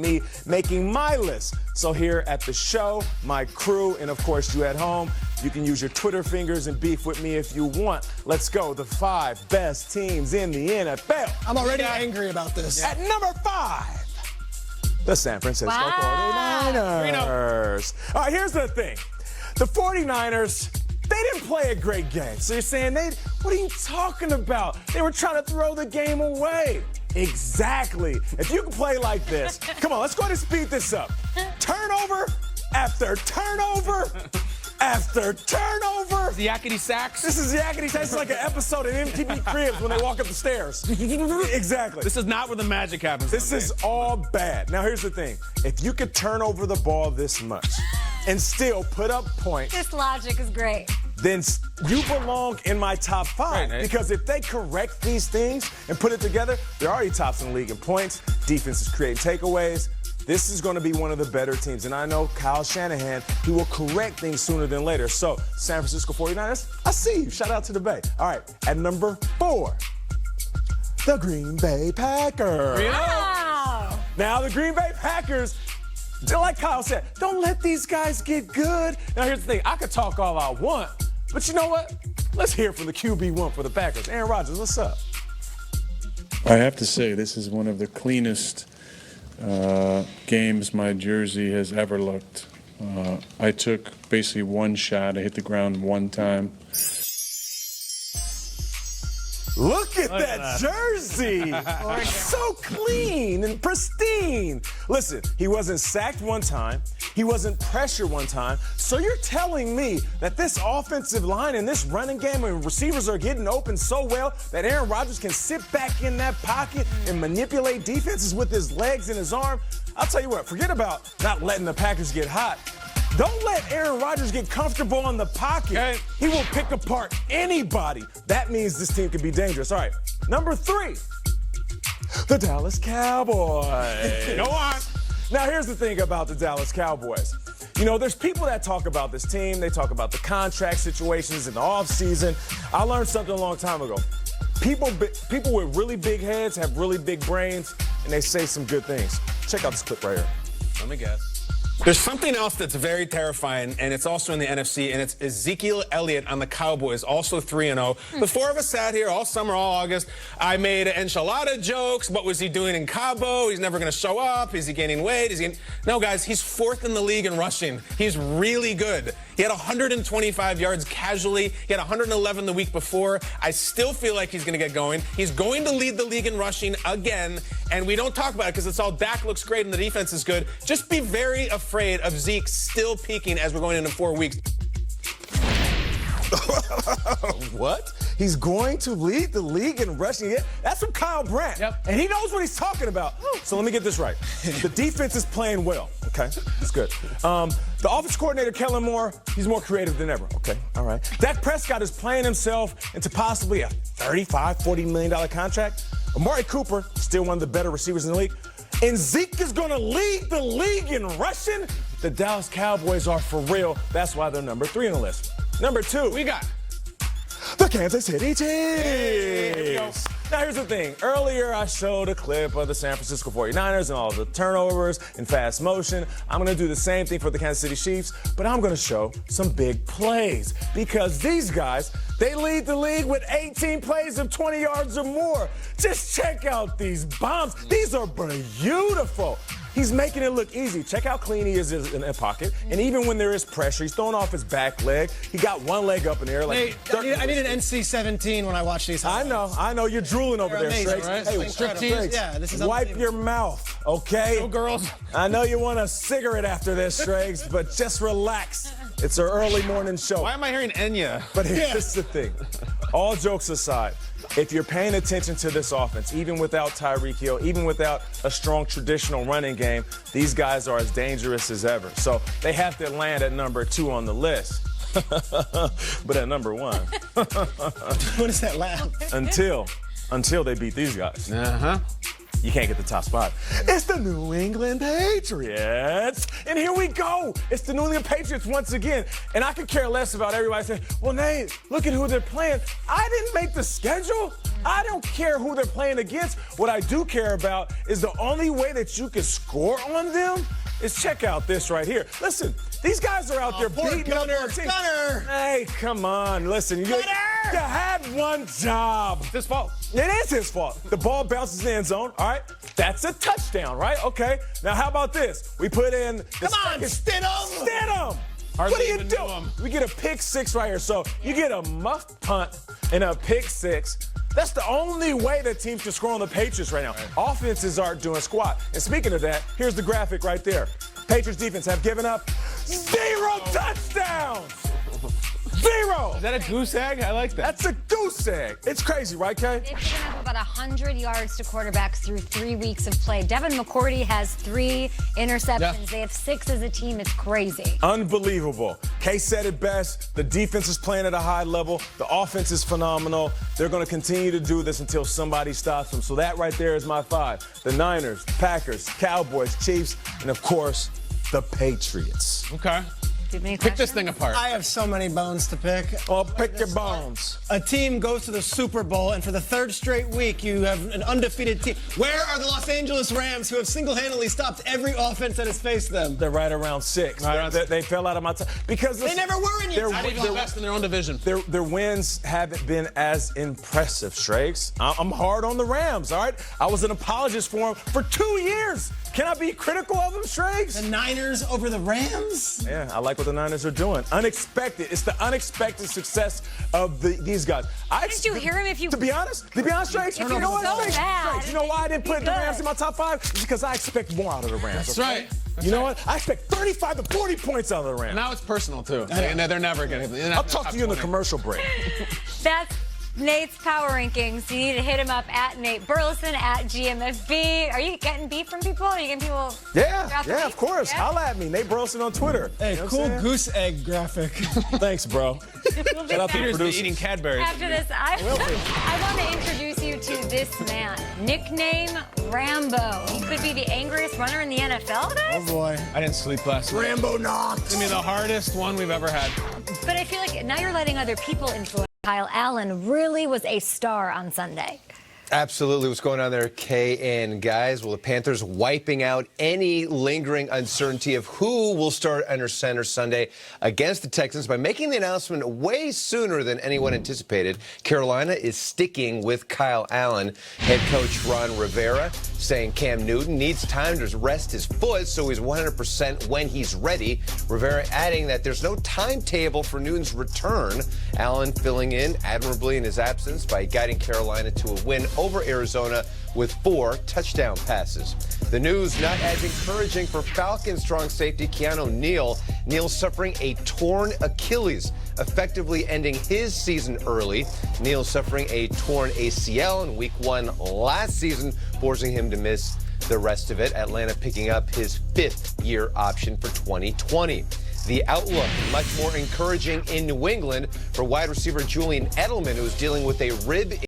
me making my list. So here at the show, my crew, and of course you at home, you can use your Twitter fingers and beef with me if you want. Let's go. The 5 best teams in the NFL. I'm already angry about this. At number 5, the San Francisco 49ers. All right, here's the thing. The 49ers, they didn't play a great game. So you're saying, what are you talking about? They were trying to throw the game away. Exactly. If you can play like this, come on, let's go ahead and speed this up. Turnover after turnover after turnover. The yakety sacks. This is yakety sacks. It's like an episode of MTV Cribs when they walk up the stairs. Exactly. This is not where the magic happens. This is all bad. Now, here's the thing. If you could turn over the ball this much and still put up points. This logic is great. Then you belong in my top 5. Right, because if they correct these things and put it together, they're already tops in the league in points. Defense is creating takeaways. This is going to be one of the better teams. And I know Kyle Shanahan, he will correct things sooner than later. So, San Francisco 49ers, I see you. Shout out to the Bay. All right, at number 4, the Green Bay Packers. Wow. Now, the Green Bay Packers, like Kyle said, don't let these guys get good. Now, here's the thing. I could talk all I want, but you know what? Let's hear from the QB1 for the Packers. Aaron Rodgers, what's up? I have to say, this is one of the cleanest games my jersey has ever looked. I took basically one shot. I hit the ground one time. Look at that jersey. So clean and pristine. Listen, he wasn't sacked one time. He wasn't pressured one time. So you're telling me that this offensive line and this running game and receivers are getting open so well that Aaron Rodgers can sit back in that pocket and manipulate defenses with his legs and his arm? I'll tell you what, forget about not letting the Packers get hot. Don't let Aaron Rodgers get comfortable in the pocket. Okay. He will pick apart anybody. That means this team can be dangerous. All right, number 3, the Dallas Cowboys. Go on. Now, here's the thing about the Dallas Cowboys. You know, there's people that talk about this team. They talk about the contract situations in the offseason. I learned something a long time ago. People with really big heads have really big brains, and they say some good things. Check out this clip right here. Let me guess. There's something else that's very terrifying, and it's also in the NFC, and it's Ezekiel Elliott on the Cowboys, also 3-0. The 4 of us sat here all summer, all August. I made enchilada jokes. What was he doing in Cabo? He's never going to show up. Is he gaining weight? No, guys, he's 4th in the league in rushing. He's really good. He had 125 yards casually. He had 111 the week before. I still feel like he's going to get going. He's going to lead the league in rushing again, and we don't talk about it because it's all Dak looks great and the defense is good. Just be very afraid of Zeke still peaking as we're going into 4 weeks. What? He's going to lead the league in rushing? That's from Kyle Brandt. Yep. And he knows what he's talking about. So let me get this right. The defense is playing well. Okay, that's good. The offense coordinator, Kellen Moore, he's more creative than ever. Okay, all right. Dak Prescott is playing himself into possibly a $35, $40 million contract. Amari Cooper, still one of the better receivers in the league. And Zeke is going to lead the league in rushing. The Dallas Cowboys are for real. That's why they're number 3 on the list. Number 2, We got the Kansas City Chiefs. Here we go. Now, here's the thing. Earlier, I showed a clip of the San Francisco 49ers and all the turnovers in fast motion. I'm going to do the same thing for the Kansas City Chiefs, but I'm going to show some big plays because these guys, they lead the league with 18 plays of 20 yards or more. Just check out these bombs. These are beautiful. He's making it look easy. Check how clean he is in the pocket. And even when there is pressure, he's throwing off his back leg. He got one leg up in the air. Hey, I need an NC-17 when I watch these highlights. I know. You're drooling over there, amazing, Strakes. right? Hey, Striptease? Yeah, this is wipe unbelievable. your mouth, okay? Go, girls. I know you want a cigarette after this, Strakes, but just relax. It's an early morning show. Why am I hearing Enya? But here's the thing. All jokes aside, if you're paying attention to this offense, even without Tyreek Hill, even without a strong traditional running game, these guys are as dangerous as ever. So they have to land at number 2 on the list. But at number 1. What is that laugh? Until they beat these guys. Uh-huh. You can't get the top spot. It's the New England Patriots. And here we go. It's the New England Patriots once again. And I could care less about everybody saying, well, Nate, look at who they're playing. I didn't make the schedule. I don't care who they're playing against. What I do care about is the only way that you can score on them is check out this right here. Listen, these guys are out there beating up on teams. Gunner. Hey, come on, listen. You had one job. It's his fault. It is his fault. The ball bounces in the end zone. All right, that's a touchdown, right? Okay. Now, how about this? We put in. Come on, Stidham. Stidham. Hardly What are you even knew doing? him. We get a pick six right here. So you get a muff punt and a pick six. That's the only way that teams can score on the Patriots right now. Offenses aren't doing squat. And speaking of that, here's the graphic right there. Patriots defense have given up 0 touchdowns. 0. Is that a goose egg? I like that. That's a goose egg. It's crazy, right, Kay? They've given up about 100 yards to quarterbacks through 3 weeks of play. Devin McCourty has 3 interceptions. Yeah. They have 6 as a team. It's crazy. Unbelievable. Kay said it best. The defense is playing at a high level. The offense is phenomenal. They're going to continue to do this until somebody stops them. So that right there is my 5. The Niners, Packers, Cowboys, Chiefs, and of course, the Patriots. Okay. Do you have any Pick this questions? thing apart. I have so many bones to pick. Oh, pick your bones. A team goes to the Super Bowl, and for the 3rd straight week, you have an undefeated team. Where are the Los Angeles Rams, who have single-handedly stopped every offense that has faced them? They're right around 6. Right around They fell out of my time because They never were in your Not even the best in their own division. Their wins haven't been as impressive, Strakes. I'm hard on the Rams, all right? I was an apologist for them for 2 years. Can I be critical of them, Strakes? The Niners over the Rams? Yeah, I like what the Niners are doing. Unexpected. It's the unexpected success of these guys. Didn't you hear him if you... To be honest, Strakes, If you know what? so Strakes, bad, Strakes, you know why I didn't put the Rams in my top 5? It's because I expect more out of the Rams. That's okay? right. That's You know right. what? I expect 35 to 40 points out of the Rams. Now it's personal, too. They're never going to. I'll talk to you in the commercial break. That's Nate's power rankings. You need to hit him up at Nate Burleson, at GMFB. Are you getting beef from people? Are you getting people... Yeah, throughout the yeah, week? of course. Yeah? Holla at me, Nate Burleson on Twitter. Hey, You know what cool I'm saying? goose egg graphic. Thanks, bro. We'll be Shout out to back the Peter's been producers. eating Cadbury. after this. I want to introduce you to this man. Nickname Rambo. He could be the angriest runner in the NFL, Oh, guys. boy. I didn't sleep last night. Rambo Knox. It's going to be the hardest one we've ever had. But I feel like now you're letting other people influence. Kyle Allen really was a star on Sunday. Absolutely. What's going on there, Kay and guys? Well, the Panthers wiping out any lingering uncertainty of who will start under center Sunday against the Texans by making the announcement way sooner than anyone anticipated. Carolina is sticking with Kyle Allen. Head coach Ron Rivera saying Cam Newton needs time to rest his foot, so he's 100% when he's ready. Rivera adding that there's no timetable for Newton's return. Allen filling in admirably in his absence by guiding Carolina to a win over Arizona with 4 touchdown passes. The news not as encouraging for Falcons strong safety Keanu Neal. Neal suffering a torn Achilles, effectively ending his season early. Neal suffering a torn ACL in week 1 last season, forcing him to miss the rest of it. Atlanta picking up his 5th-year option for 2020. The outlook much more encouraging in New England for wide receiver Julian Edelman, who is dealing with a rib